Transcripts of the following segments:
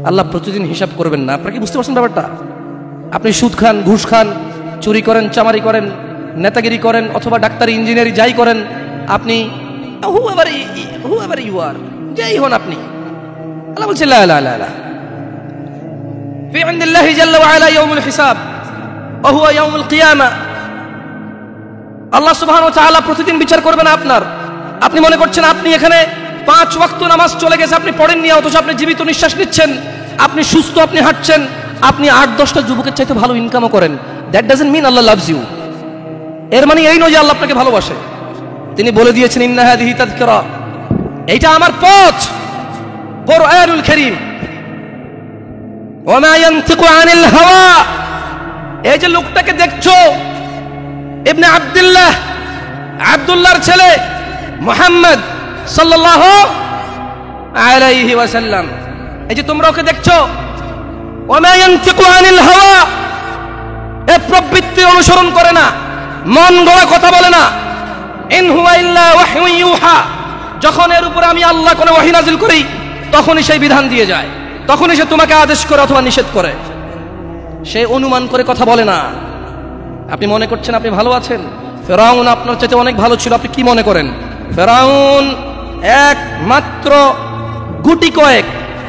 আল্লাহ প্রতিদিন হিসাব করবেন না। আপনারা কি বুঝতে পারছেন ব্যাপারটা? আপনি সুদ খান, ঘুষ খান, চুরি করেন, চামারি করেন, নেতাগিরি করেন, অথবা ডাক্তারি, ইঞ্জিনিয়ারিং যাই করেন, আপনি whoever you are, যাই হন আপনি, আল্লাহ বলছে লা লা লা লা ফি ইনদিল্লাহি জাল্লা ওয়া আলা ইয়াউমুল হিসাব ওয়া হুয়া ইয়াউমুল কিয়ামাহ। আল্লাহ সুবহানাহু ওয়া তাআলা প্রতিদিন বিচার করবেন আপনার। আপনি মনে করছেন আপনি এখানে 5 ওয়াক্ত নামাজ চলে গেছে, আপনি পড়েননি, অথচ আপনি জীবিত নিঃশ্বাস নিচ্ছেন, আপনি সুস্থ, আপনি হাঁটছেন, আপনি 8-10টা যুবকের চাইতে ভালো ইনকামও করেন। That doesn't mean Allah loves you. এর মানে এই নয় যে আল্লাহ আপনাকে ভালোবাসে। তিনি বলে দিয়েছেন ইন্না হাযিহি তাযকিরা, এইটা আমার পথ, কুরআনুল কারীম। ওয়া মা ইয়ানতিকু আনিল হাওয়া, এই যে লোকটাকে দেখছো, ইবনে আব্দুল্লাহ, আব্দুল্লাহর ছেলে মুহাম্মদ সাল্লাল্লাহু আলাইহি ওয়াসাল্লাম, এই যে তোমরা ওকে দেখছো, ওয়া মা ইয়ানতিকু আনিল হাওয়া, এ প্রবৃত্তির অনুসরণ করে না, মন গড়া কথা বলে না। ইন হুয়া ইল্লা ওয়াহয়ু ইউহা, যখন এর উপরে আমি আল্লাহ কোনো ওহী নাযিল করি তখনই সেই বিধান দিয়ে যায়, তখনই সে তোমাকে আদেশ করে অথবা নিষেধ করে। সে অনুমান করে কথা বলে না। আপনি মনে করছেন আপনি ভালো আছেন, ফেরাউন আপনার চাইতে অনেক ভালো ছিল। আপনি কি মনে করেন? ফেরাউন একমাত্র গুটি কয়েক,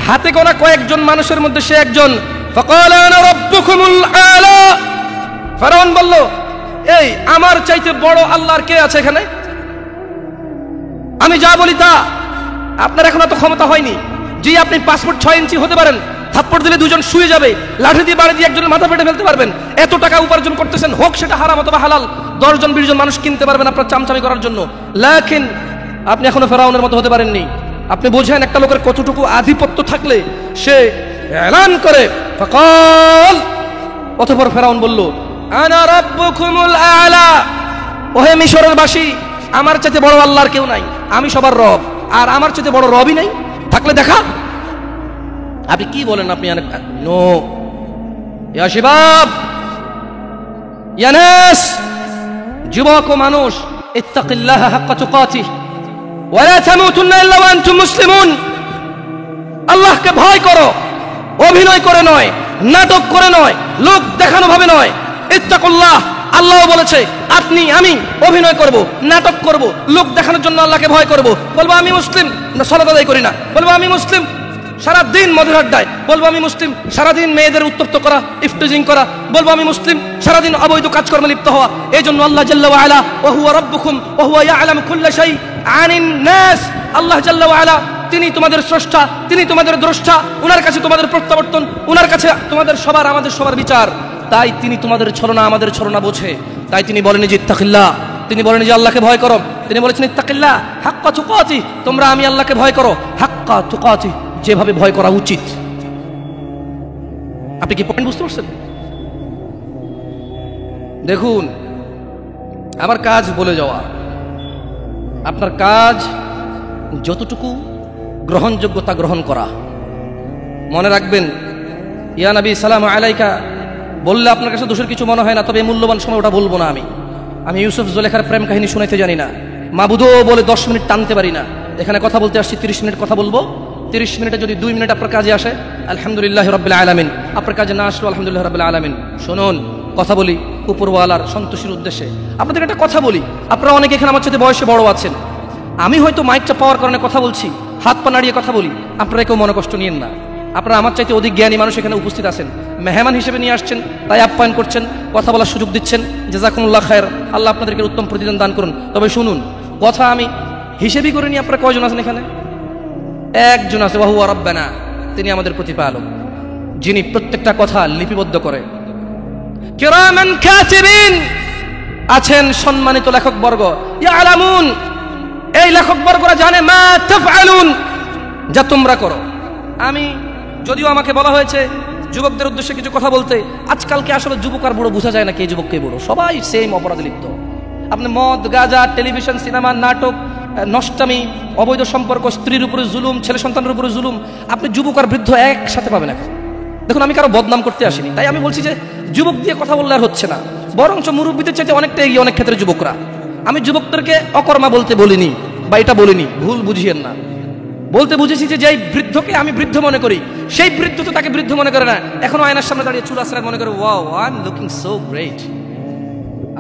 হাতে গোনা কয়েকজন মানুষের মধ্যে সে একজন। ফাকালা আনা রাব্বুকুমুল আলা, ফেরাউন বলল, এই আমার চাইতে বড় আল্লাহর কে আছে এখানে? আমি যা বলি তা। আপনার এখন এত ক্ষমতা হয়নি। জি, আপনি পাসপোর্ট 6 ইঞ্চি হতে পারেন, থাপ্পড় দিলে দুজন শুয়ে যাবে, লাঠি দিয়ে বাড়ি দিয়ে একজনের মাথা ফেটে ফেলতে পারবেন, এত টাকা উপার্জন করতেছেন, হোক সেটা হারাম অথবা হালাল, 10-20 মানুষ কিনতে পারবেন আপনার চামচামি করার জন্য। লাকিন আপনি এখনো ফেরাউনের মতো হতে পারেননি। আপনি বোঝেন একটা লোকের কতটুকু আধিপত্য থাকলে সে এলান করে ফাকাল। অতঃপর ফেরাউন বলল, আনা রাব্বুকুমুল আলা, ওহে মিশরের বাসী, আমার চাইতে বড় আল্লাহর কেউ নাই, আমি সবার রব, আর আমার চাইতে বড় রবই নাই, থাকলে দেখা। আপনি কি বলেন? আপনি নো ইয়া শিবাব, ইয়া নাস, যুবক ও মানুষ, ইত্তাকিল্লাহা হাক্কা তুকাতিহ ওয়া লা তামুতুন্না ইল্লা ওয়া আনতুম মুসলিমুন। আল্লাহকে ভয় করো, অভিনয় করে নয়, নাটক করে নয়, লোক দেখানো ভাবে নয়। ইত্তাকুল্লাহ, আল্লাহ বলেছে আপনি আমি অভিনয় করব, নাটক করব, লোক দেখানোর জন্য আল্লাহকে ভয় করব। বলবো আমি মুসলিম, না সালাত আদায় করি না। বলবো আমি মুসলিম, সারাদিন মদের আড্ডায়। বলবো আমি মুসলিম, সারাদিন মেয়েদের উত্তপ্ত করা, ইফটিজিং করা। বলবো আমি মুসলিম, সারাদিন অবৈধ কাজকর্মে লিপ্ত হওয়া। এই জন্য আল্লাহ জাল্লা ওয়া আলা ওয়া হুয়া রাব্বুকুম ওয়া হুয়া ইয়ালামু কুল্লা শাই আনিন নাস, আল্লাহ জাল্লা ওয়া আলা তিনি তোমাদের স্রষ্টা, তিনি তোমাদের দ্রষ্টা, উনার কাছে তোমাদের প্রত্যাবর্তন, উনার কাছে তোমাদের সবার, আমাদের সবার বিচার। তাই তিনি তোমাদের ছলনা আমাদের ছলনা বোঝে। তাই তিনি বলেন যে ইত্তাকিল্লাহ, তিনি বলেন যে আল্লাহকে ভয় করো। তিনি বলেছেন ইত্তাকিল্লাহ হাক্কা তুকাতিহ, তোমরা আমি আল্লাহকে ভয় করো হাক্কা তুকাতিহ, যেভাবে ভয় করা উচিত। আপনি কি পয়েন্ট বুঝতে পারছেন? দেখুন, আমার কাজ বলে যাওয়া, আপনার কাজ যতটুকু গ্রহণযোগ্যতা গ্রহণ করা। মনে রাখবেন, ইয়া নবী সালাম আলাইকা বললে আপনার কাছে দোষের কিছু মনে হয় না, তবে মূল্যবান সময় ওটা বলবো না। আমি ইউসুফ জুলেখার প্রেম কাহিনী শুনাইতে জানি না, মাবুদও বলে 10 মিনিট টানতে পারি না। এখানে কথা বলতে আসছি, 30 মিনিট কথা বলবো। 30 মিনিটে যদি 2 মিনিট আপনার কাজে আসে, আলহামদুলিল্লাহ রাব্বিল আলামিন। আপনার কাজে না আসলো, আলহামদুলিল্লাহ রাব্বিল আলামিন। শুনুন, কথা বলি উপরওয়ালার সন্তুষ্টির উদ্দেশ্যে। আপনাদের একটা কথা বলি, আপনারা অনেকে এখানে আমার সাথে বয়সে বড় আছেন। আমি হয়তো মাইকটা পাওয়ার কারণে কথা বলছি, হাত পা নাড়িয়ে কথা বলি, আপনারা কেউ মনে কষ্ট নিয়েন না। আপনারা আমার চাইতে অধিক জ্ঞানী মানুষ এখানে উপস্থিত আছেন, মেহমান হিসেবে নিয়ে আসছেন, তাই আপ্যায়ন করছেন, কথা বলার সুযোগ দিচ্ছেন। জাযাকুমুল্লাহ খায়র, আল্লাহ আপনাদেরকে উত্তম প্রতিদান দান করুন। তবে শুনুন, কথা আমি হিসেবই করে নিই। আপনারা কয়জন আছেন এখানে? একজন আছে, ওয়া হুয়া রাব্বানা, তিনি আমাদের প্রতিপালক, যিনি প্রত্যেকটা কথা লিপিবদ্ধ করে। কিরামান কাতিবিন, আছেন সম্মানিত লেখকবর্গ, ইয়ালামুন, এই লেখকবর্গরা জানে মা তাফআলুন, যা তোমরা করো। আমি যদিও আমাকে বলা হয়েছে যুবকদের উদ্দেশ্যে কিছু কথা বলতে, আজকালকে আসলে যুবক আর বুড়ো বোঝা যায় না, কে যুবক কে বুড়ো, সবাই সেম অপরাধে লিপ্ত। আপনি মদ, গাঁজা, টেলিভিশন, সিনেমা, নাটক, নষ্টামি, অবৈধ সম্পর্ক, স্ত্রীর উপরে জুলুম, ছেলে সন্তানের উপরে জুলুম, আপনি যুবক আর বৃদ্ধ একসাথে পাবেন এখন। দেখুন, আমি কারো বদনাম করতে আসিনি, তাই আমি বলছি যে যুবক দিয়ে কথা বললে আর হচ্ছে না, বরঞ্চ মুরব্বীদের চাইতে অনেকটা এগিয়ে অনেক ক্ষেত্রে যুবকরা। আমি যুবকদেরকে অকর্মা বলতে বলিনি বা এটা বলিনি, ভুল বুঝিয়েন না। বলতে বুঝেছি যে যেই বৃদ্ধকে আমি বৃদ্ধ মনে করি, সেই বৃদ্ধ তো তাকে বৃদ্ধ মনে করে না। এখন আয়নার সামনে দাঁড়িয়ে চুল আসরা মনে করে, wow, I am looking so great,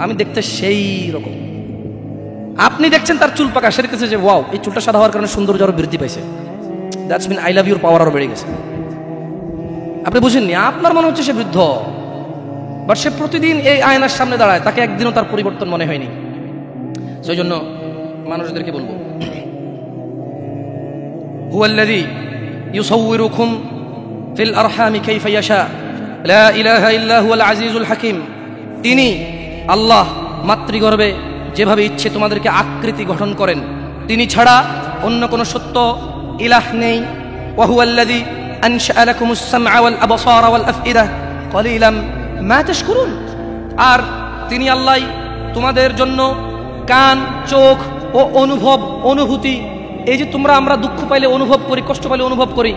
আমি দেখতে সেই রকম। আপনি দেখছেন তার চুল পাকা, সে দেখতেছে যে ওয়াও, এই চুলটা সাদা হওয়ার কারণে সৌন্দর্য আরো বৃদ্ধি পাইছে, that's mean I love your power আরো বেড়ে গেছে। আপনি বুঝেননি, আপনার মনে হচ্ছে সে বৃদ্ধ, বাট সে প্রতিদিন এই আয়নার সামনে দাঁড়ায়, তাকে একদিনও তার পরিবর্তন মনে হয়নি। সেই জন্য মানুষদেরকে বলবো, হুয়াল্লাযী ইউসাউয়িরুকুম ফিল আরহামি কাইফা ইয়াশা লা ইলাহা ইল্লা হুয়াল আজিজুল হাকিম। তিনি আল্লাহ মাতৃগর্ভে যেভাবে ইচ্ছে তোমাদেরকে আকৃতি গঠন করেন, তিনি ছাড়া অন্য কোনো সত্য ইলাহ নেই। ওয়া হুয়াল্লাযী আনশাআ লাকুমুস সামআ ওয়াল আবসারা ওয়াল আফইদা ক্বালিলাম মা তাশকুরুন। আর তিনি আল্লাহ তোমাদের জন্য কান, চোখ ও অনুভূতি, এই যে তোমরা আমরা দুঃখ পাইলে অনুভব করি, কষ্ট পাইলে অনুভব করি,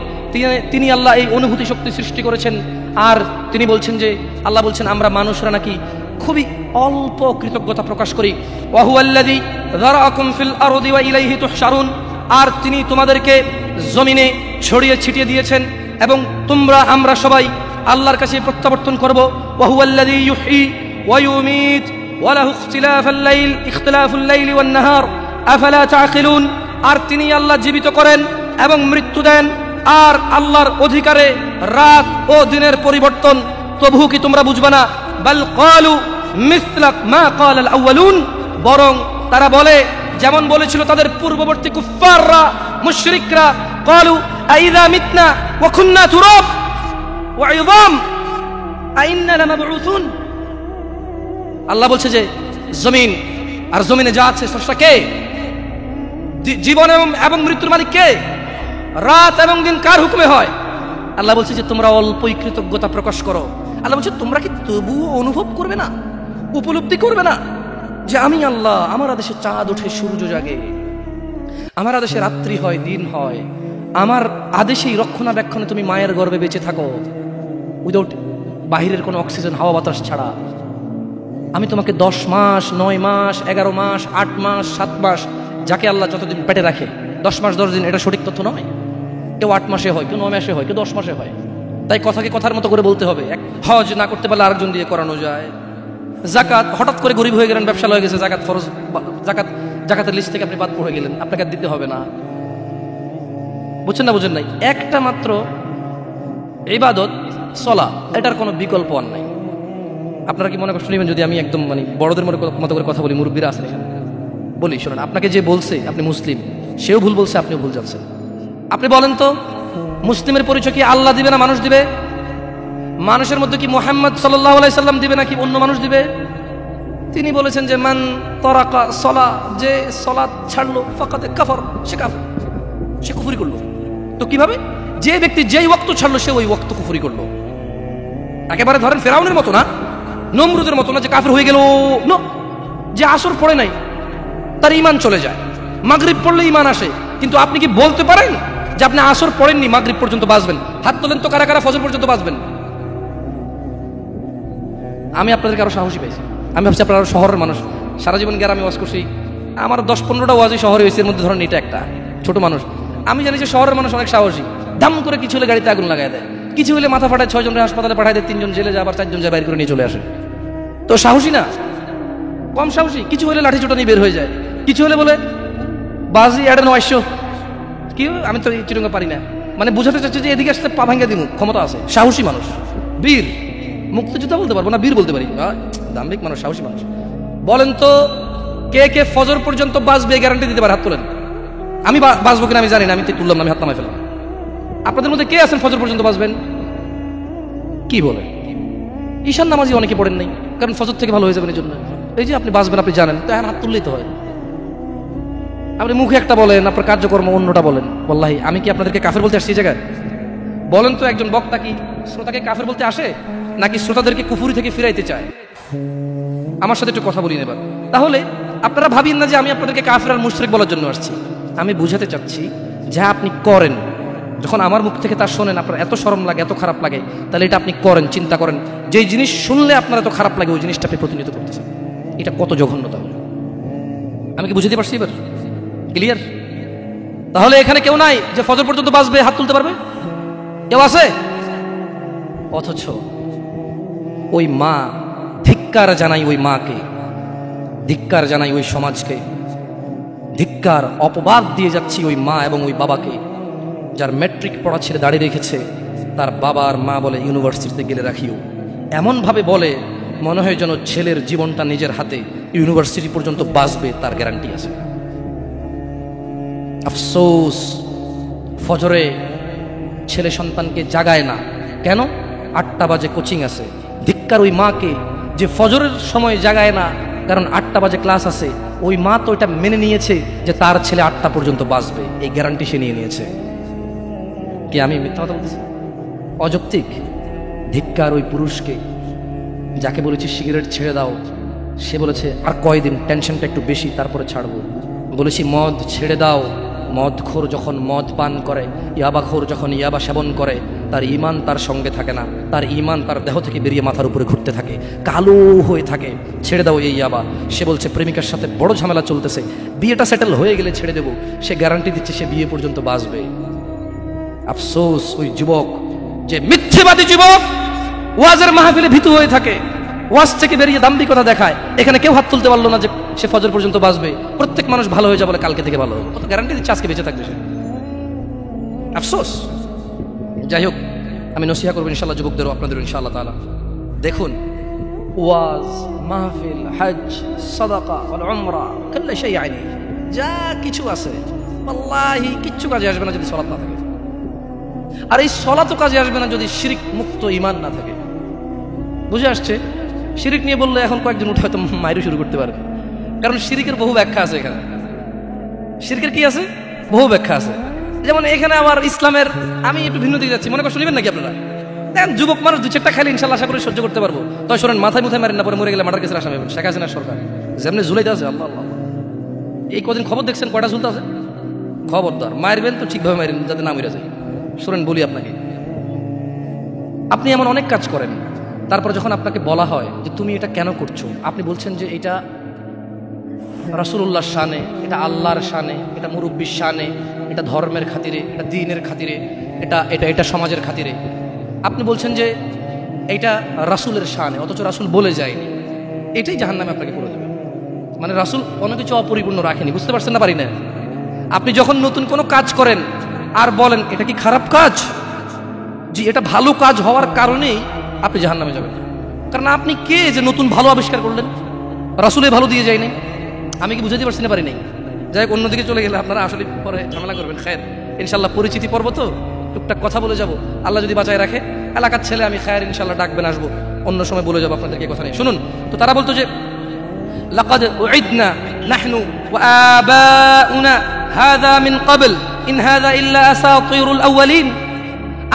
তিনি আল্লাহ এই অনুভূতি শক্তি সৃষ্টি করেছেন। আর তিনি বলছেন যে, আল্লাহ বলছেন আমরা মানুষরা নাকি খুবই অল্প কৃতজ্ঞতা প্রকাশ করি। ওয়া হুয়াল্লাযী যারাআকুম ফিল আরদি ওয়া ইলাইহি তুহশারুন। আর তিনি তোমাদেরকে জমিনে ছড়িয়ে ছিটিয়ে দিয়েছেন এবং আমরা সবাই আল্লাহর কাছে প্রত্যাবর্তন করব। ওয়া হুয়াল্লাযী ইউহয়ী ওয়া ইউমীত ওয়া লাহু ইখতিলাফুল লাইলি ওয়ান নাহার আফালা তাআকিলুন। আর তিনি আল্লাহ জীবিত করেন এবং মৃত্যু দেন, আর আল্লাহর অধিকারে রাত ও দিনের পরিবর্তন, তবু কি তোমরা বুঝবে না? বাল ক্বালু মিসলা মা ক্বালাল আউয়ালুন। বরং তারা বলে যেমন বলেছিল তাদের পূর্ববর্তী কুফফাররা, মুশরিকরা, ক্বালু আইযা মিতনা ওয়া কুননা তুরাব ওয়া ইযাম আইন্না লামাবউসুন। আল্লাহ বলছে যে জমিন আর জমিনে যা আছে স্রষ্টা কে? জীবন এবং মৃত্যুর মালিক কে? রাত এবং দিন কার হুকুমে হয়? আল্লাহ বলছে যে তোমরা অল্পই কৃতজ্ঞতা প্রকাশ করো। আল্লাহ বলছে তোমরা কি তবুও অনুভব করবে না, উপলব্ধি করবে না যে আমি আল্লাহ, আমার আদেশে চাঁদ ওঠে, সূর্য জাগে, আমার আদেশে রাত্রি হয়, দিন হয়, আমার আদেশেই রক্ষণাবেক্ষণে তুমি মায়ের গর্ভে বেঁচে থাকো উইদাউট বাহিরের কোনো অক্সিজেন, হাওয়া বাতাস ছাড়া। আমি তোমাকে 10 মাস, 9 মাস, 11 মাস, 8 মাস, 7 মাস, যাকে আল্লাহ যতদিন পেটে রাখে, 10 মাস 10 দিন, এটা সঠিক তথ্য নয়। কেউ 8 মাসে হয়, কেউ 9 মাসে হয়, কেউ 10 মাসে হয়। তাই কথাকে কথার মতো করে বলতে হবে। হজ না করতে পারলে আরেকজন দিয়ে করানো যায়। জাকাত, হঠাৎ করে গরিব হয়ে গেলেন, ব্যবসা হয়ে গেছে, জাকাত ফরজ, জাকাতের লিস্ট থেকে আপনি বাদ পড়ে গেলেন, আপনাকে দিতে হবে না। বুঝছেন না? বুঝেন নাই? একটা মাত্র ইবাদত সলা, এটার কোনো বিকল্প আর নাই। আপনারা কি মনে কষ্ট নেবেন যদি আমি একদম বড়দের মতো করে কথা বলি? মুরব্বীরা আছেন এখানে, বলি শোনেন, আপনাকে যে বলছে আপনি মুসলিম, সেও ভুল বলছে, আপনিও ভুল যাচ্ছেন। আপনি বলেন তো, মুসলিমের পরিচয় কি আল্লাহ দিবে না মানুষ দিবে? মানুষের মধ্যে কি মুহাম্মদ সাল্লাল্লাহু আলাইহি সাল্লাম দিবে নাকি অন্য মানুষ দিবে? তিনি বলেছেন যে মান তারাকা সলা, যে সালাত ছাড়লো ফাকাদ কাফার, সে কাফের, সে কুফরি করলো। তো কিভাবে? যে ব্যক্তি যেই ওয়াক্ত ছাড়লো সে ওই ওয়াক্ত কুফরি করলো। একেবারে ধরেন ফেরাউনের মতো না, নমরুদের মতো না যে কাফের হয়ে গেল। নো, যে আসর পড়ে নাই তার ঈমান চলে যায়, মাগরিব পড়লে ঈমান আসে। কিন্তু আপনি কি বলতে পারেন যে আপনি আসর পড়েননি, মাগরিব পর্যন্ত বাঁচবেন? হাত তোলেন তো কারা কারা ফজর পর্যন্ত বাঁচবেন? আমি আপনাদেরকে আরো সাহসী পাইছি। আমি ভাবছি আপনারা আরো শহরের মানুষ, সারা জীবন গ্রামে ওয়াজ করছি, আমার 10-15টা ওয়াজই শহরে হয়েছে, এর মধ্যে ধরেন এটা একটা ছোট মানুষ। আমি জানি যে শহরের মানুষ অনেক সাহসী, দাম করে কিছু হলে গাড়িতে আগুন লাগাই দেয়, কিছু হলে মাথা ফাটায়, 6 জনের হাসপাতালে পাঠায় দেয়, 3 জন জেলে যায়, আবার 4 জন যায়, বাইরে করে নিয়ে চলে আসে। তো সাহসী না, কম সাহসী। কিছু হলে লাঠি ছোটা নিয়ে বের হয়ে যায়, কিছু হলে বলে বাজি এড়ে 900 কি, আমি তো চিরঙ্গা পারি না, বুঝাতে চাচ্ছে যে এদিকে আসতে পা ভাঙ্গা দিমু, ক্ষমতা আছে, সাহসী মানুষ, বীর। মুক্তিযোদ্ধা বলতে পারবো না, বীর বলতে পারি, দাম্ভিক মানুষ, সাহসী মানুষ। বলেন তো কে কে ফজর পর্যন্ত বাঁচবে গ্যারান্টি দিতে পারে? হাত তোলেন। আমি বাঁচবো কিনা আমি জানি না, আমি তো তুললাম না, আমি হাত নামাই ফেললাম। আপনাদের মধ্যে কে আছেন ফজর পর্যন্ত বাঁচবেন? কি বলে? ঈশান নামাজি অনেকে পড়েন নাই, কারণ ফজর থেকে ভালো হয়ে যাবেন এই জন্য। এই যে আপনি বাঁচবেন, আপনি জানেন, তো এখন হাত তুললেই তো হয়। আপনি মুখে একটা বলেন, আপনার কার্যকর্ম অন্যটা বলেন। ওয়াল্লাহি আমি কি আপনাদেরকে কাফের বলতে আসছি এই জায়গায়? বলেন তো, একজন বক্তা কি শ্রোতাকে কাফের বলতে আসে, নাকি শ্রোতাদেরকে কুফুরি থেকে ফিরাইতে চায়? আমার সাথে একটু কথা বলি এবার। তাহলে আপনারা ভাবিন না যে আমি আপনাদেরকে কাফের আর মুশরিক বলার জন্য আসছি। আমি বুঝাতে চাচ্ছি, যা আপনি করেন, যখন আমার মুখ থেকে তা শোনেন আপনার এত শরম লাগে, এত খারাপ লাগে, তাহলে এটা আপনি করেন, চিন্তা করেন, যেই জিনিস শুনলে আপনার এত খারাপ লাগে ওই জিনিসটা আপনি প্রতিনিয়ত করতেছেন, এটা কত জঘন্যতা। আমি কি বুঝাতে পারছি এবার? ক্লিয়ার? তাহলে এখানে কেউ নাই যে ফজর পর্যন্ত বাঁচবে, হাত তুলতে পারবে? কেউ আছে? অথচ ওই মা, ধিক্কার জানাই ওই মাকে, ধিক্কার জানাই ওই সমাজকে, ধিক্কার, অপবাদ দিয়ে যাচ্ছি ওই মা এবং ওই বাবাকে, যার ম্যাট্রিক পড়া ছেলে দাঁড়িয়ে রেখেছে, তার বাবা আর মা বলে ইউনিভার্সিটিতে গেলে রাখিও। এমনভাবে বলে মনে হয় যেন ছেলের জীবনটা নিজের হাতে, ইউনিভার্সিটি পর্যন্ত বাঁচবে তার গ্যারান্টি আছে। আফসোস, ফজরে ছেলে সন্তানকে জাগায় না। কেন? 8টা বাজে কোচিং আছে। ধিক্কার ওই মাকে যে ফজরের সময় জাগায় না, কারণ 8টা বাজে ক্লাস আছে। ওই মা তো এটা মেনে নিয়েছে যে তার ছেলে 8টা পর্যন্ত বাঁচবে, এই গ্যারান্টি সে নিয়ে নিয়েছে। কি আমি মিথ্যা কথা বলতেছি? অযৌক্তিক। ধিক্কার ওই পুরুষকে যাকে বলেছি সিগারেট ছেড়ে দাও, সে বলেছে আর কয়দিন, টেনশনটা একটু বেশি, তারপরে ছাড়বো। বলেছি মদ ছেড়ে দাও, মদখোর যখন মদ পান করে, ইয়াবাখোর যখন ইয়াবা সেবন করে, তার ঈমান তার সঙ্গে থাকে না, তার ঈমান তার দেহ থেকে বেরিয়ে মাথার উপরে ঘুরতে থাকে, কালো হয়ে থাকে। ছেড়ে দাও এই ইয়াবা। সে বলছে প্রেমিকার সাথে বড় ঝামেলা চলতেছে, বিয়েটা সেটেল হয়ে গেলে ছেড়ে দেবো। সে গ্যারান্টি দিচ্ছে সে বিয়ে পর্যন্ত বাঁচবে। আফসোস ওই যুবক, যে মিথ্যেবাদী যুবক, ওয়াজের মাহফিলে ভীতু হয়ে থাকে, ওয়াজ থেকে বেরিয়ে দাম্ভিকতা দেখায়। এখানে কেউ হাত তুলতে পারলো না যে সে ফজর পর্যন্ত বাঁচবে। প্রত্যেক মানুষ ভালো হয়ে যাবে বলে কালকে থেকে ভালো হবে, কত গ্যারান্টি দিচ্ছে আজকে বেঁচে থাকবে সে। আফসোস। যাই হোক, আমি নসিহা করবো ইনশাআল্লাহ যুবকদেরও, আপনাদেরও ইনশাআল্লাহ তাআলা। দেখুন, ওয়াজ, মাহফিল, হজ, সাদাকা ওয়াল উমরা, কুল্লু শাই আইনি, যা কিছু আছে আল্লাহি কিচ্ছু কাজে আসবে না যদি সালাত না থাকে। আর এই সালাতও কাজে আসবে না যদি শিরক মুক্ত ঈমান না থাকে। বুঝে আসছে? শিরিক নিয়ে বললে এখন কয়েকজন উঠে হয়তো মাইরু শুরু করতে পারবে, কারণ শিরিকের বহু ব্যাখ্যা আছে। এখানে শিরিকের কি আছে? বহু ব্যাখ্যা আছে। যেমন এখানে আবার ইসলামের, আমি একটু ভিন্ন দিকে যাচ্ছি, মনে কষ্ট নেবেন নাকি আপনারা? দেখেন যুবক মানুষ 2-4টা খাইলে ইনশাল্লাহ আশা করে সহ্য করতে পারবো। তাই শোনেন, মাথায় মারেন না, পরে মরে গেলে মার্ডার কেসের আসামি হবেন। শেখ হাসিনার সরকার যেমনি ঝুলাইতে আছে, আল্লাহ আল্লাহ, এই কদিন খবর দেখছেন কয়টা ঝুলতে আছে? খবরদার, মারবেন তো ঠিকভাবে মারেন যাতে না মরে যায়। শোনেন বলি আপনাকে, আপনি এমন অনেক কাজ করেন, তারপর যখন আপনাকে বলা হয় যে তুমি এটা কেন করছো, আপনি বলছেন যে এটা রাসূলুল্লাহর শানে, এটা আল্লাহর শানে, এটা মুরব্বির শানে, এটা ধর্মের খাতিরে, এটা দ্বীনের খাতিরে, এটা এটা এটা সমাজের খাতিরে। আপনি বলছেন যে এটা রাসূলের শানে, অথচ রাসূল বলে যায়নি। এটাই জাহান্নামে আপনাকে করে দেবে। মানে রাসূল কোনো কিছু অপরিপূর্ণ রাখেনি। বুঝতে পারছেন না? পারি না। আপনি যখন নতুন কোনো কাজ করেন আর বলেন এটা কি খারাপ কাজ, জি এটা ভালো কাজ হওয়ার কারণেই আপনি জাহান্নামে যাবেন। কারণ আপনি কে যে নতুন ভালো আবিষ্কার করলেন? রাসূলে ভালো দিয়ে যায়নি। আমি কি বুঝাতে পারছি না? পারি নাই। যাই হোক, অন্যদিকে চলে গেলে আপনারা আসলে পরে ঝামেলা করবেন। খায়ের, ইনশাল্লাহ পরিচিতি পর্ব তো টুকটাক কথা বলে যাব, আল্লাহ যদি বাঁচায় রাখে। এলাকার ছেলে আমি, খায়ের ইনশাল্লাহ ডাকবেন, আসবো, অন্য সময় বলে যাবো আপনাদেরকে কথা নেই। শুনুন তো, তারা বলতো যে লাকাদ উইদনা নাহনু ওয়া আবাউনা হাযা মিন ক্বাবল ইন হাযা ইল্লা আসাতিরুল আউয়ালিন।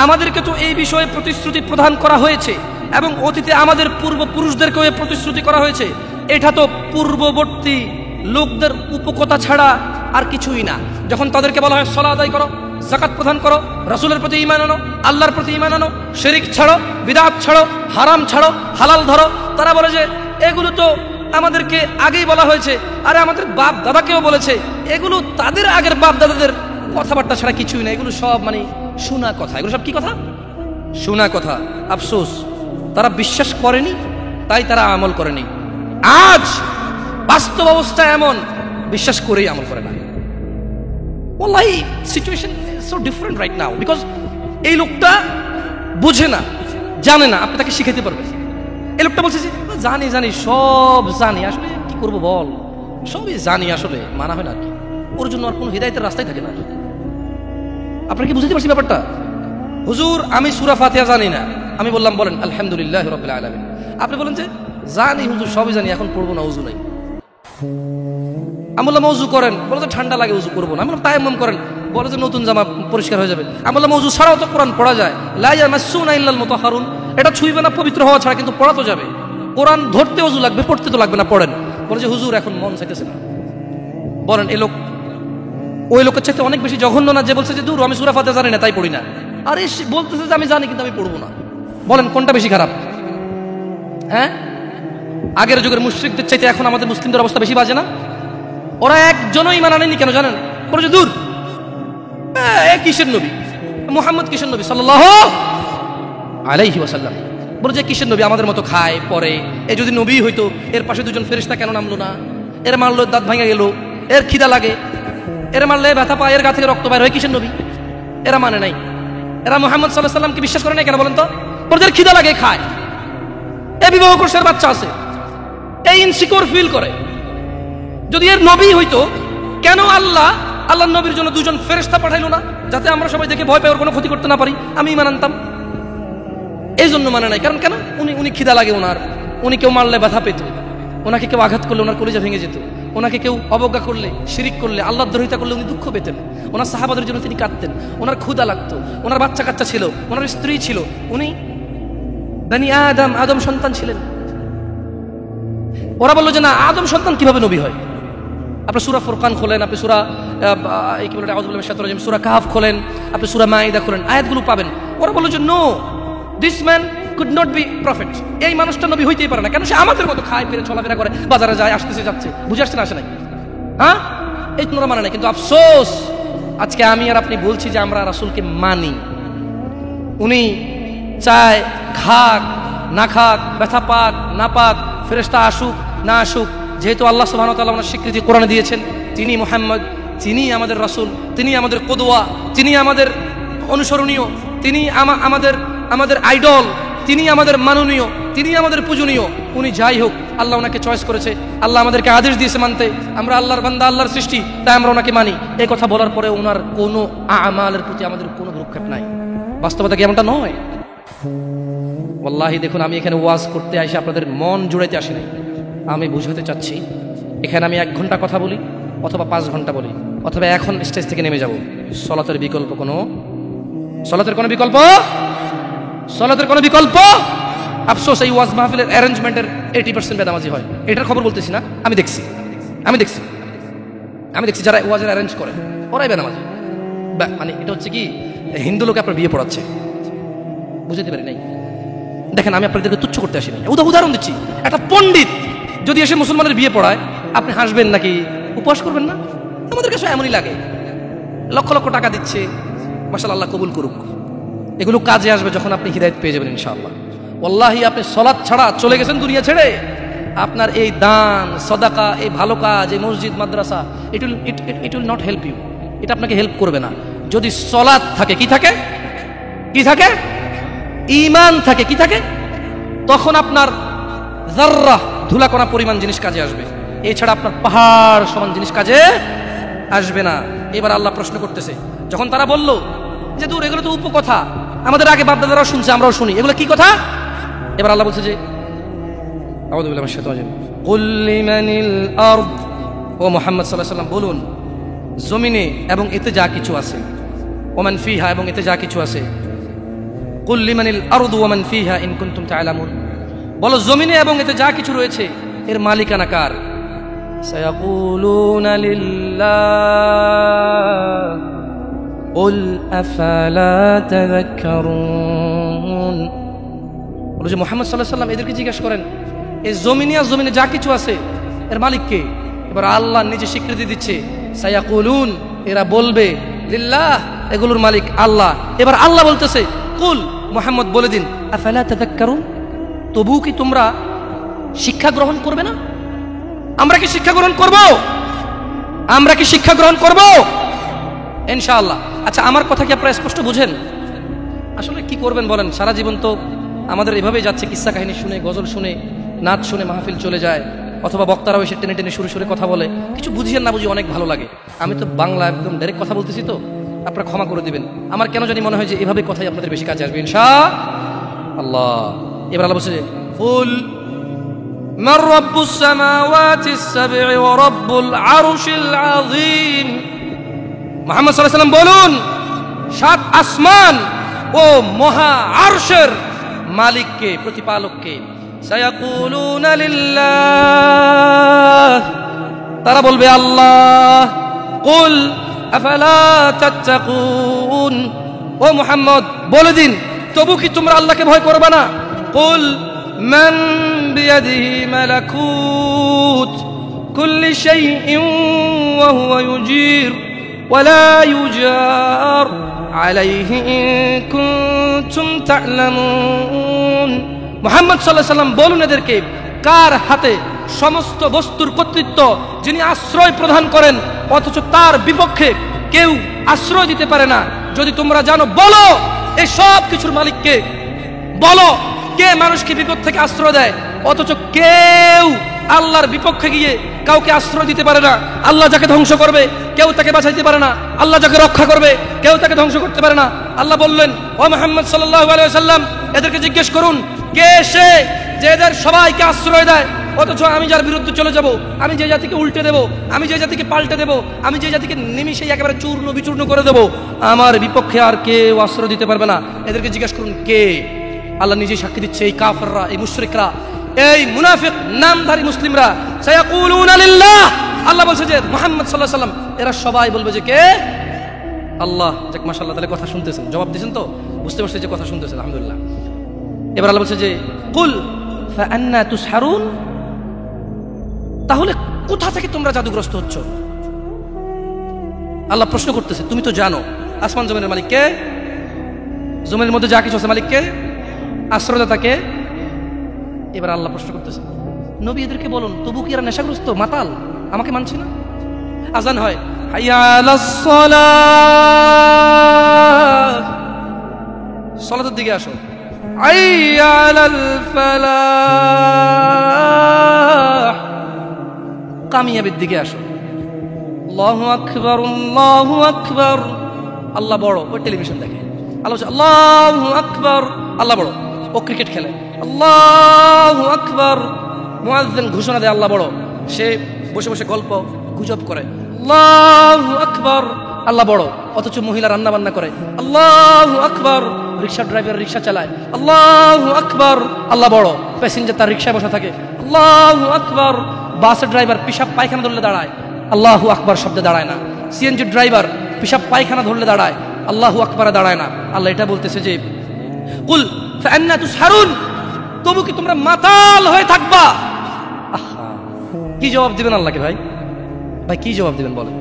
আমাদেরকে তো এই বিষয়ে প্রতিশ্রুতি প্রদান করা হয়েছে এবং অতীতে আমাদের পূর্বপুরুষদেরকেও এই প্রতিশ্রুতি করা হয়েছে। এটা তো পূর্ববর্তী লোকদের উপকথা ছাড়া আর কিছুই না। যখন তাদেরকে বলা হয় সালাত আদায় করো, যাকাত প্রদান করো, রাসূলের প্রতি ঈমান আনো, আল্লাহর প্রতি ঈমান আনো, শিরক ছাড়ো, বিদআত ছাড়ো, হারাম ছাড়ো, হালাল ধরো, তারা বলে যে এগুলো তো আমাদেরকে আগেই বলা হয়েছে, আরে আমাদের বাপ দাদাকেও বলেছে। এগুলো তাদের আগের বাপ দাদাদের কথাবার্তা ছাড়া কিছুই না, এগুলো সব মানে শোনা কথা। এগুলো সব কি কথা? শোনা কথা। আফসোস, তারা বিশ্বাস করেনি, তাই তারা আমল করেনি। আজ বাস্তব অবস্থা এমন, বিশ্বাস করেই আমল করে না। ওয়াল্লাহি situation is so different right now, because এই লোকটা বুঝে না, জানে না, আপনি তাকে শিখাইতে পারবেন। এই লোকটা বলছে যে জানি জানি, সব জানি, আসলে কি করবো বল, সবই জানি, আসলে মানা হয় না আর কি। ওর জন্য আর কোনো হিদায়াতের রাস্তায় থাকে না। আপনারা কি বুঝতে পারছি ব্যাপারটা? হুজুর আমি সূরা ফাতিহা জানি না। আমি বললাম বলেন আলহামদুলিল্লাহি রাব্বিল আলামিন। আপনি বলেন যে জানি হুজুর, সবই জানি, এখন পড়বো না, ওযু নাই। আমি বললাম ওযু করেন, বলে যে ঠান্ডা লাগে, ওযু করবো না। আমি বললাম তায়াম্মুম করেন, বলে যে নতুন জামা পরিষ্কার হয়ে যাবে। আমি বললাম ওযু ছাড়াও তো কোরআন পড়া যায়, লা ইয়ামাসসুনা ইল্লাল মুতাহহারুন, এটা ছুঁইবে না পবিত্র হওয়া ছাড়া, কিন্তু পড়া তো যাবে। কোরআন ধরতে ওযু লাগবে, পড়তে তো লাগবে না, পড়েন। বলে যে হুজুর এখন মন চাইতেছে না। বলেন এই লোক ওই লোকের চাইতে অনেক বেশি জঘন্য না যে বলছে যে দূর আমি সূরা ফাতিহা জানি না তাই পড়ি না? আরে বলতেছে যে আমি জানি কিন্তু আমি পড়বো না। বলেন কোনটা বেশি খারাপ? হ্যাঁ, আগের যুগের মুশরিকদের চাইতে এখন আমাদের মুসলিমদের অবস্থা বেশি বাজে না? ওরা একজনও ঈমান আনেনি, কেন জানেন? বলে যে দূর কিসের নবী? মুহাম্মদ কিসের নবী সাল্লাল্লাহু আলাইহি ওয়াসাল্লাম? বলে যে কিসের নবী? আমাদের মতো খায় পরে। এ যদি নবী হইতো এর পাশে দুজন ফেরেশতা কেন নামলো না? এর মারলো দাঁত ভাঙা গেল, এর খিদা লাগে, এর মারলে ব্যথা পায়, এর গা থেকে রক্ত বাইর হয়, কিসের নবী? এরা মানে নাই। এরা মুহাম্মদ সাল্লাল্লাহু আলাইহি ওয়াসাল্লামকে বিশ্বাস করে নাই কেন বলেন তো? ওদের খিদা লাগে, খায়, এ বিবাহ করছে, এর বাচ্চা আছে, এই ইনসিকিউর ফিল করে। যদি এর নবী হইতো কেন আল্লাহর নবীর জন্য দুজন ফেরেশতা পাঠাইলো না, যাতে আমরা সবাই দেখে ভয় পাই, ওর কোনো ক্ষতি করতে না পারি? আমি ইমান আনতাম। এই জন্য মানে নাই। কারণ কেন? উনি খিদা লাগে ওনার, উনি কেউ মারলে ব্যথা পেত, ওনাকে কেউ আঘাত করলে ওনার কলিজা ভেঙে যেত, ওনাকে কেউ অবজ্ঞা করলে, শিরিক করলে, আল্লাহর দ্রোহিতা করলে উনি দুঃখ পেতেন, ওনার সাহাবাদের জন্য তিনি কাঁদতেন, ওনার ক্ষুধা লাগতো, ওনার বাচ্চা কাচ্চা ছিল, ওনার স্ত্রী ছিল, উনি বনি আদম সন্তান ছিলেন। ওরা বললো যে না, আদম সন্তান কিভাবে নবী হয়? আপনি সূরা ফুরকান খোলেন, আপনি সূরা কি বলে আউযু বিল্লাহি মিনাশ শাইতানির রাজিম, সূরা কাহফ খোলেন, আপনি সূরা মাইদা খোলেন, আয়াতগুলো পাবেন। ওরা বললো যে no, this man could not be prophet. এই মানুষটা নবী হইতেই পারে না। কেন? সে আমাদের মতো খায়, ফিরে, চলাফেরা করে, বাজারে যায়, আসতেছে যাচ্ছে, বুঝে আসছে না, আসে নাই? হ্যাঁ, এই তোমরা মানে নাই। কিন্তু আফসোস, আজকে আমি আর আপনি বলছি যে আমরা রাসূলকে মানি। উনি চায় খাক না খাক, ব্যথা পাক না পাক, ফেরেশতা আসুক না আসুক, যেহেতু আল্লাহ সুবহানাহু ওয়া তাআলা ওনার স্বীকৃতি কোরআনে দিয়েছেন, তিনি মুহাম্মদ, তিনি আমাদের রাসূল, তিনি আমাদের কদওয়া, তিনি আমাদের অনুসরণীয়, তিনি আমাদের আইডল, তিনি আমাদের মাননীয়, তিনি আমাদের পূজনীয়। উনি যাই হোক, আল্লাহ ওনাকে চয়েস করেছে, আল্লাহ আমাদেরকে আদেশ দিয়েছে মানতে। আমরা আল্লাহর বান্দা, আল্লাহর সৃষ্টি, তাই আমরা ওনাকে মানি। এই কথা বলার পরে ওনার কোনো আমালের প্রতি আমাদের কোনো ভ্রুক্ষেপ নাই। বাস্তবতা কি এমনটা নয়? ওয়াল্লাহি দেখুন, আমি এখানে ওয়াজ করতে আসি আপনাদের মন জুড়াইতে আসি নাই। আমি বুঝাতে চাচ্ছি, এখানে আমি 1 ঘন্টা কথা বলি অথবা 5 ঘন্টা বলি, অথবা এখন স্টেজ থেকে নেমে যাব, সলাতের কোনো বিকল্প। আফসোস, এই ওয়াজ মাহফিলের অ্যারেঞ্জমেন্টের 80% বেদামাজি হয়। এটার খবর বলতেছি না, আমি দেখছি যারা ওয়াজের অ্যারেঞ্জ করে ওরাই বেদামাজি। মানে এটা হচ্ছে কি, হিন্দু লোকে আপনার বিয়ে পড়াচ্ছে, বুঝতে পারি নাই। দেখেন, আমি আপনাদেরকে তুচ্ছ করতে আসি নাই, উদাহরণ দিচ্ছি। একটা পণ্ডিত যদি এসে মুসলমানের বিয়ে পড়ায়, আপনি হাসবেন নাকি উপহাস করবেন না? আমাদের কাছে এমনই লাগে। লক্ষ লক্ষ টাকা দিচ্ছে, মাশাআল্লাহ, আল্লাহ কবুল করুক। এগুলো কাজে আসবে যখন আপনি হিদায়াত পেয়ে যাবেন ইনশাআল্লাহ। ওয়াল্লাহি, আপনি সালাত ছাড়া চলে গেছেন দুনিয়া ছেড়ে, আপনার এই দান, সাদাকা, এই ভালো কাজ, এই মসজিদ, মাদ্রাসা, it will not help you. এটা আপনাকে হেল্প করবে না। যদি সালাত থাকে, কি থাকে? ঈমান থাকে, কি থাকে? তখন আপনার যাররা, ধুলাকণা পরিমাণ জিনিস কাজে আসবে। এছাড়া আপনার পাহাড় সমান জিনিস কাজে আসবে না। এবার আল্লাহ প্রশ্ন করতেছে, যখন তারা বলল যে দূর, এগুলো তো উপকথা, আমাদের আগে বাপ-দাদারাও শুনছে, আমরাও শুনি, এগুলো কি কথা? এবার আল্লাহ বলছে যে আউযু বিল্লাহি মিনাশ শাইতানির রাজিম, কুল লিমানিল আরদ, ও মুহাম্মদ সাল্লাল্লাহু আলাইহি ওয়াসাল্লাম বলুন, জমিনে এবং এতে যা কিছু আছে, ওমান ফিহা, এবং এতে যা কিছু আছে, কুল লিমানিল আরদ ওয়া মান ফিহা ইন কুনতুম তা'লামুন, বলো জমিনে এবং এতে যা কিছু রয়েছে এর মালিকানা কার? সায়াকুলুনা লিল্লাহ কুল আফালা তাযাক্কারুন। বলো যে মুহাম্মদ সাল্লাল্লাহু আলাইহি ওয়াসাল্লাম এদেরকে জিজ্ঞাসা করেন, এই জমিনে যা কিছু আছে এর মালিক কে? এবার আল্লাহ নিজে স্বীকৃতি দিচ্ছে, সায়াকুলুন, এরা বলবে, লিল্লাহ, এগুলোর মালিক আল্লাহ। এবার আল্লাহ বলতেছে, কুল, মুহাম্মদ বলে দিন, আফালা তাযাক্কারুন, তবু কি তোমরা শিক্ষা গ্রহণ করবে না? আমরা কি শিক্ষা গ্রহণ করব? ইনশাআল্লাহ। আচ্ছা, আমার কথা কি আপনারা স্পষ্ট বুঝেন? আসলে কি করবেন বলেন? সারা জীবন তো আমাদের এভাবেই যাচ্ছে, কিস্সা কাহিনী শুনে, গজল শুনে, নাচ শুনে মাহফিল চলে যায়, অথবা বক্তারাও এসে টেনে টেনে সুরে কথা বলে, কিছু বুঝিয়ে না বুঝি অনেক ভালো লাগে। আমি তো বাংলা একদম ডাইরেক্ট কথা বলতেছি, তো আপনারা ক্ষমা করে দিবেন। আমার কেন জানি মনে হয় যে এভাবে কথাই আপনাদের বেশি কাজে আসবে ইনশাআল্লাহ। এবার আল্লাহ বলছে, কুল মান রাব্বুস সামাওয়াতিস সাব'i ওয়া রাব্বুল আরশিল আযীম, মুহাম্মদ সাল্লাল্লাহু আলাইহি ওয়াসাল্লাম বলুন, 7 আসমান ও মহা আরশের মালিক কে, প্রতিপালক কে? সায়াকুলুনা লিল্লাহ, তারা বলবে আল্লাহ। কুল আফালা তাত্তাকুন, ও মুহাম্মদ বলে দিন, তবু কি তোমরা আল্লাহকে ভয় করবে না? কুল মান বিয়াদিহি মালাকুত কুল্লি শাইইন ওয়া হুয়া ইউজির ওয়ালা ইউজার আলাইহি ইন কুনতুম তা'লামুন। মুহাম্মদ সাল্লাল্লাহু আলাইহি ওয়াসাল্লাম বলুন এদেরকে, কার হাতে সমস্ত বস্তুর কর্তৃত্ব, যিনি আশ্রয় প্রদান করেন অথচ তার বিপক্ষে কেউ আশ্রয় দিতে পারে না, যদি তোমরা জানো বলো এই সব কিছুর মালিককে। বলো কে মানুষকে বিপদ থেকে আশ্রয় দেয় অথচ কেউ আল্লাহর বিপক্ষে গিয়ে কাউকে আশ্রয় দিতে পারে না। আল্লাহ যাকে ধ্বংস করবে কেউ তাকে বাঁচাইতে পারে না, আল্লাহ যাকে রক্ষা করবে কেউ তাকে ধ্বংস করতে পারে না। আল্লাহ বললেন, ও মুহাম্মদ সাল্লাল্লাহু আলাইহি ওয়াসাল্লাম এদেরকে জিজ্ঞেস করুন কে সে যে এদের সবাইকে আশ্রয় দেয় অথচ আমি যার বিরুদ্ধে চলে যাব, আমি যে জাতিকে উল্টে দেব, আমি যে জাতিকে পাল্টে দেব, আমি যে জাতিকে নিমিষেই একেবারে চূর্ণ বিচূর্ণ করে দেব, আমার বিপক্ষে আর কেউ আশ্রয় দিতে পারবে না। এদেরকে জিজ্ঞেস করুন কে। আল্লাহ নিজেই সাক্ষী দিচ্ছে, এই কাফেররা, এই মুশরিকরা, এই মুনাফিক নামধারী মুসলিমরা সায়াকুলুনা লিল্লাহ, আল্লাহ বলছে যে মুহাম্মদ সাল্লাল্লাহু আলাইহি ওয়াসাল্লাম এরা সবাই বলবে যে কে? আল্লাহ। যাক মাশাআল্লাহ, তাহলে কথা শুনতেছেন, জবাব দিয়েছেন তো, বুঝতে পারছেন যে কথা শুনতেছেন, আলহামদুলিল্লাহ। এবার আল্লাহ বলছে যে কুল ফাআন্না তুসহারুন, তাহলে কোথা থেকে তোমরা জাদুগ্রস্ত হচ্ছ? আল্লাহ প্রশ্ন করতেছে, তুমি তো জানো আসমান জমিনের মালিক কে, জমিনের মধ্যে যা কিছু আছে মালিক কে, আশ্রয়দাতা কে। এবার আল্লাহ প্রশ্ন করতেছে, নবী এদেরকে বলুন তবু কি এরা নেশাগ্রস্ত, মাতাল, আমাকে মানছে না? আজান হয়, হাইয়া আলাস সালাত, সালাতের দিকে আসো, হাইয়া আলাল ফালাহ, কামিয়াবির দিকে আসো, আল্লাহু আকবার আল্লাহু আকবার। আল্লাহ বড়, ও টেলিভিশন দেখে। আল্লাহ বলছে আল্লাহু আকবার, আল্লাহ বড়, ও ক্রিকেট খেলে। আল্লাহু আকবার, মুয়াজ্জিন ঘোষণা দেয় আল্লাহ বড়, সে বসে বসে গল্প গুজব করে। আল্লাহু আকবার, আল্লাহ বড়, অথচ মহিলা রান্না বান্না করে। আল্লাহু আকবার, রিকশা ড্রাইভার রিকশা চালায়। আল্লাহু আকবার, আল্লাহ বড়, প্যাসেঞ্জার তার রিকশায় বসা থাকে। আল্লাহু আকবার, বাসের ড্রাইভার পিশাব পায়খানা ধরলে দাঁড়ায়, আল্লাহু আকবার শব্দে দাঁড়ায় না। সিএনজি ড্রাইভার পিশাব পায়খানা ধরলে দাঁড়ায়, আল্লাহু আকবারে দাঁড়ায় না। আল্লাহ এটা বলতেছে যে কুল ফাআন্না তুসহারুন, তবু কি তোমরা মাতাল হয়ে থাকবা? কি জবাব দিবেন আল্লাহকে? ভাই ভাই কি জবাব দিবেন বলেন?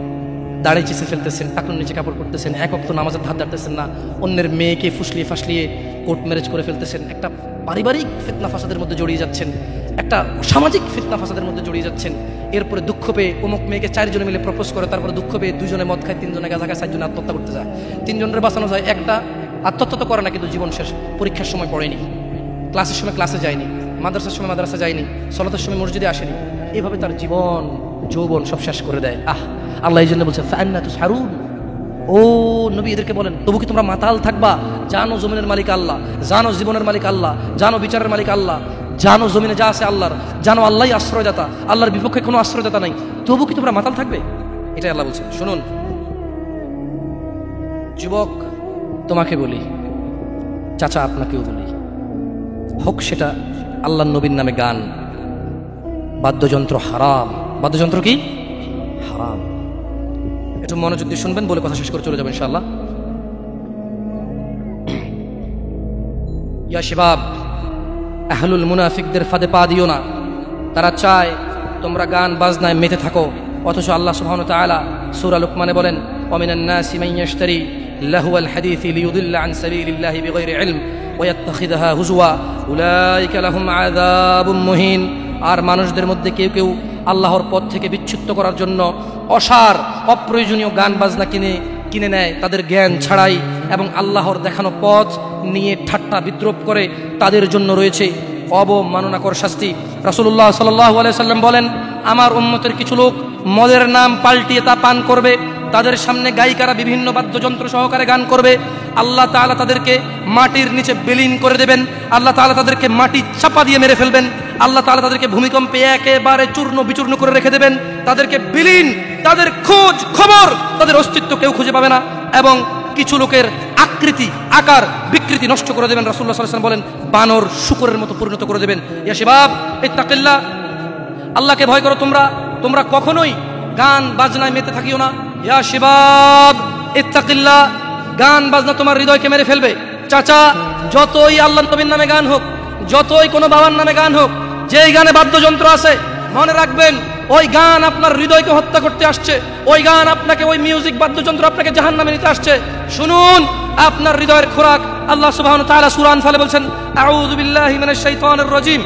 দাড়ি চিছে ফেলতেছেন, টাকুর নিচে কাপড় পরতেছেন, এক ওয়াক্ত নামাজের ধার ধারতেছেন না, অন্যের মেয়েকে ফুসলিয়ে ফাসলিয়ে কোর্ট ম্যারেজ করে ফেলতেছেন, একটা পারিবারিক ফিতনা ফাসাদের মধ্যে জড়িয়ে যাচ্ছেন, একটা সামাজিক ফিতনা ফাসাদের মধ্যে জড়িয়ে যাচ্ছেন। এরপরে দুঃখ পেয়ে অমুক মেয়েকে 4 জনে মিলে প্রপোজ করে, তারপরে দুঃখ পেয়ে 2 জনে মদ খায়, 3 জনে গাঁজা খায়, 4 জনে আত্মহত্যা করতে যায়। 3 জনের বাঁচানো যায়, একটা আত্মহত্যা তো করে না, কিন্তু জীবন শেষ। পরীক্ষার সময় পড়েনি, ক্লাসের সময় ক্লাসে যায়নি, মাদ্রাসার সময় মাদ্রাসা যায়নি, সলাতের সময় মসজিদে আসেনি, এভাবে তার জীবন যৌবন সব শেষ করে দেয়। আল্লাহ এই জন্য বলছে ফাআন্না তুসহারুন, ও নবী এদেরকে বলেন তবু কি তোমরা মাতাল থাকবা? জানো জমিনের মালিক আল্লাহ, জানো জীবনের মালিক আল্লাহ, জানো বিচারের মালিক আল্লাহ, জানো জমিনে যা আছে আল্লাহর, জানো আল্লাহই আশ্রয়দাতা, আল্লাহর বিপক্ষে কোনো আশ্রয়দাতা নাই, তবু কি তোমরা মাতাল থাকবে? এটাই আল্লাহ বলছেন। শুনুন যুবক, তোমাকে বলি, চাচা আপনাকেও বলি, হোক সেটা আল্লাহর নবীর নামে গান, বাদ্যযন্ত্র হারাম। বাদ্যযন্ত্র কি হারাম, একটু মনোযোগ দিয়ে শুনবেন, বলে কথা শেষ করে চলে যাবেন ইনশাআল্লাহ। ইয়া শিবাব, আহলুল মুনাফিকদের ফাঁদে পা দিও না। তারা চায় তোমরা গান বাজনায় মেতে থাকো, অথচ আল্লাহ সুবহানাহু ওয়া তাআলা সূরা লুকমানে বলেন ওয়ামিনান নাসি মান ইয়াশতারি লাহুয়াল হাদিসি লিয়ুদিল্লা আন সাবিলিল্লাহি বিগাইরি ইলম ওয়া ইয়াত্তাখিযুহা হুজওয়া উলাইকা লাহুম আযাবুম মুহিন। আর মানুষদের মধ্যে কেউ কেউ আল্লাহর পথ থেকে বিচ্যুত করার জন্য অসার অপ্রয়োজনীয় গান বাজনা কিনে নেয় তাদের জ্ঞান ছাড়াই, এবং আল্লাহর দেখানো পথ নিয়ে ঠাট্টা বিদ্রুপ করে, তাদের জন্য রয়েছে অবমাননাকর শাস্তি। রাসূলুল্লাহ সাল্লাল্লাহু আলাইহি সাল্লাম বলেন, আমার উম্মতের কিছু লোক মদের নাম পাল্টিয়ে তা পান করবে, তাদের সামনে গায়িকারা বিভিন্ন বাদ্যযন্ত্র সহকারে গান করবে, আল্লাহ তাআলা তাদেরকে মাটির নিচে বিলীন করে দেবেন, আল্লাহ তাআলা তাদেরকে মাটি চাপা দিয়ে মেরে ফেলবেন, আল্লাহ তাআলা তাদেরকে ভূমিকম্পে একেবারে চূর্ণ বিচূর্ণ করে রেখে দেবেন, তাদেরকে বিলীন, তাদের খোঁজ খবর, তাদের অস্তিত্ব কেউ খুঁজে পাবে না, এবং কিছু লোকের আকৃতি আকার বিকৃতি নষ্ট করে দেবেন। রাসূলুল্লাহ সাল্লাল্লাহু আলাইহি ওয়াসাল্লাম বলেন, বানর শূকরের মতো পরিণত করে দেবেন। ইয়া শিবাব ইত্তাকিল্লাহ, আল্লাহকে ভয় করো তোমরা, তোমরা কখনোই গান বাজনায় মেতে থাকিও না। ইয়া শিবাব ইত্তাকিল্লাহ, গান বাজনা তোমার হৃদয়কে মেরে ফেলবে। চাচা, যতই আল্লাহর নবীর নামে গান হোক, যতই কোনো বাবার নামে গান হোক, যেই গানে বাদ্যযন্ত্র আছে, মনে রাখবেন ওই গান আপনার হৃদয়কে হত্যা করতে আসছে, ওই গান আপনাকে, ওই মিউজিক বাদ্যযন্ত্র আপনাকে জাহান্নামে নিতে আসছে। শুনুন, আপনার হৃদয়ের খোরাক আল্লাহ সুবহানাহু ওয়া তাআলা সূরা আনফালে বলছেন, আউযু বিল্লাহি মিনাশ শাইতানির রাজীম,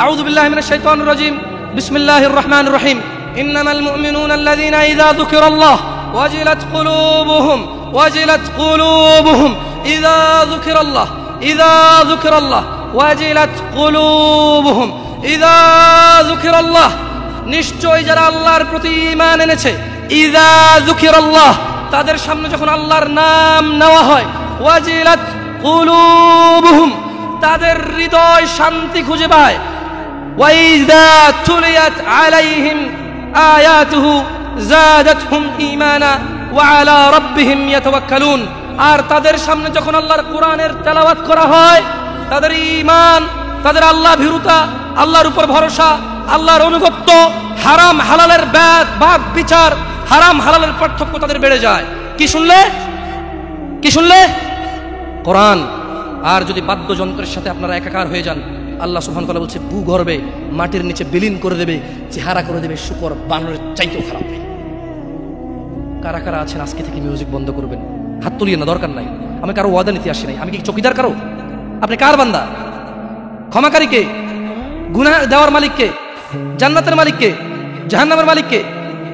আউযু বিল্লাহি মিনাশ শাইতানির রাজীম, বিসমিল্লাহির রহমানির রহিম। ইন্নামাল মুমিনুনা আল্লাযীনা ইযা যুকিরাল্লাহ ওয়াজিলাত কুলুবুহুম ওয়াজিলাত কুলুবুহুম ইযা যুকিরাল্লাহ ইযা যুকিরাল্লাহ ওয়াজিলাত কুলুবুহুম ইযা যুকিরাল্লাহ। নিশ্চয় যারা আল্লাহর প্রতি ঈমান এনেছে, ইযা যুকিরাল্লাহ, তাদের সামনে যখন আল্লাহর নাম নেওয়া হয়, ওয়াজিলাত কুলুবুহুম, তাদের হৃদয় শান্তি খুঁজে পায়। ওয়াইযা তুলিয়াত আলাইহিম আয়াতুহু যাদাতহুম ঈমানা ওয়া আলা রাব্বিহিম ইয়াতাওয়াক্কালুন। আর তাদের সামনে যখন আল্লাহর কোরআনের তেলাওয়াত করা হয়, তাদের ঈমান, তাদের আল্লাহ ভীরুতা, আল্লাহর উপর ভরসা, আল্লাহর অনুগত্য, হারাম হালালের বাদ বিচার, হারাম হালালের পার্থক্য তাদের বেড়ে যায়। কি শুনলে? কি শুনলে? কোরআন। আর যদি বাদ্যযন্ত্রের সাথে আপনারা একাকার হয়ে যান, আল্লাহ সুবহানাহু ওয়া তাআলা বলছে ভূগর্ভে মাটির নিচে বিলীন করে দেবে, চেহারা করে দেবে শুকর বানরের চাইতেও খারাপ। কারা কারা আছেন আজকে থেকে মিউজিক বন্ধ করবেন? হাত তুলিয়ে না, দরকার নাই। আমি কারো ওয়াদা নিতে আসি নাই। আমি কি চকিদার কারো? আপনি কার বান্দা? ক্ষমাকারী কে? গুনাহ দেওয়ার মালিক কে? জান্নাতের মালিক কে? জাহান্নামের মালিক কে?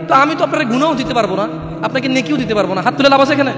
তো আমি তো আপনার গুনাহও দিতে পারবো না, আপনাকে নেকিও দিতে পারবো না। হাত তুলে লাভ আছে এখানে?